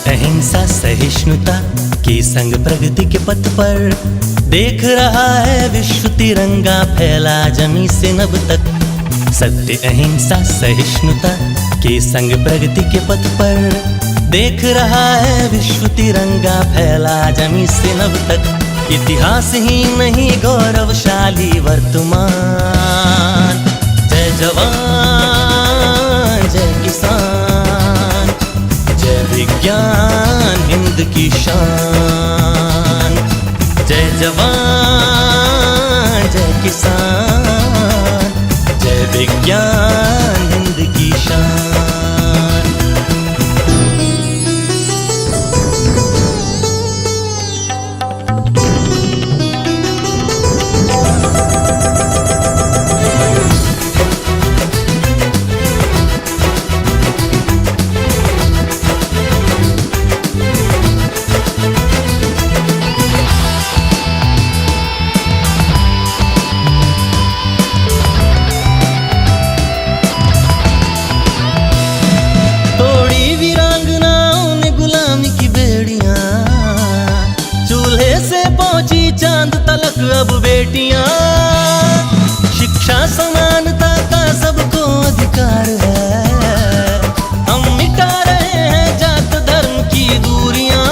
अहिंसा सहिष्णुता के संग प्रगति के पथ पर देख रहा है विश्व तिरंगा फैला जमी से नभ तक। सत्य अहिंसा सहिष्णुता के संग प्रगति के पथ पर देख रहा है विश्व तिरंगा फैला जमी से नभ तक। इतिहास ही नहीं गौरवशाली वर्तमान। जय जवान जय किसान, जय विज्ञान हिंद की शान। जय जवान जय किसान, जय विज्ञान हिंद की शान। चांद तलक अब बेटियां, शिक्षा समानता का सबको अधिकार है। हम मिटा रहे हैं जात धर्म की दूरियां।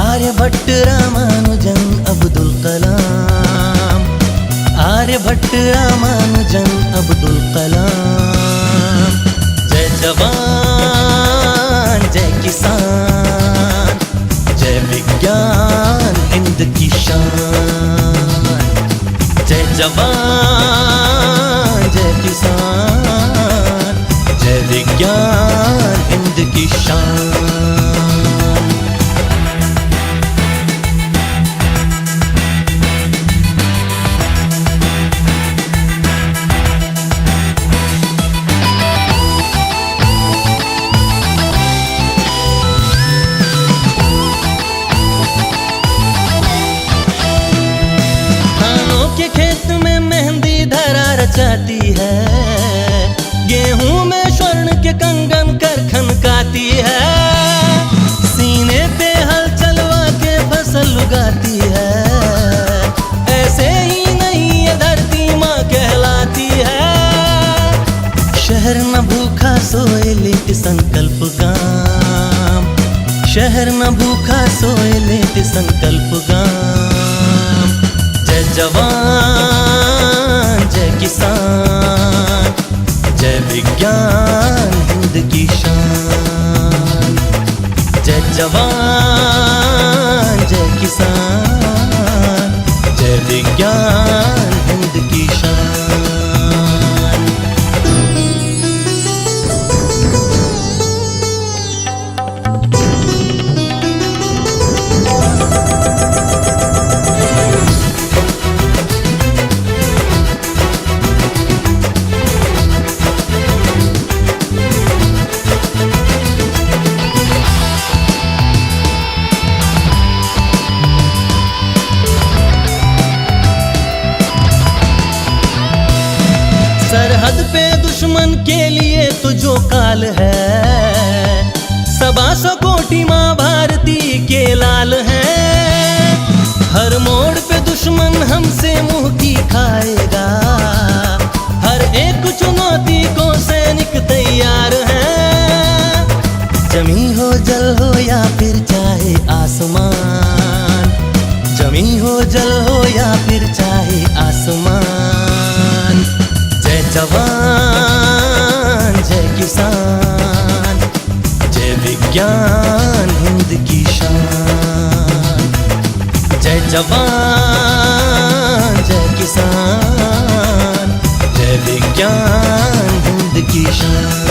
आर्यभट्ट रामानुजन अब्दुल कलाम, आर्यभट्ट रामानुजन अब्दुल कलाम। जय जवान जय किसान, जय विज्ञान हिंद की शान। जय जवान जय किसान, जय विज्ञान हिंद की शान। रचाती है, गेहूं में स्वर्ण के कंगन कर खनकाती है। सीने पे हल चलवा के फसल उगाती है। ऐसे ही नहीं ये धरती माँ कहलाती है। शहर न भूखा सोए लेते संकल्प काम, शहर न भूखा सोए लेते संकल्प काम। जय जवान जय किसान, जय विज्ञान हिंद की शान। जय जवान जय किसान, जय विज्ञान हिंद की शान। सरहद पे दुश्मन के लिए तो जो काल है, 125 कोटि माँ भारती के लाल हैं। हर मोड़ पे दुश्मन हमसे मुंह की खाएगा। हर एक चुनौती को सैनिक तैयार हैं। जमी हो जल हो या फिर चाहे आसमान, जमी हो जल हो या फिर चाहे आसमान। जय जवान जय किसान, जय विज्ञान हिंद की शान। जय जवान जय किसान, जय विज्ञान हिंद की शान।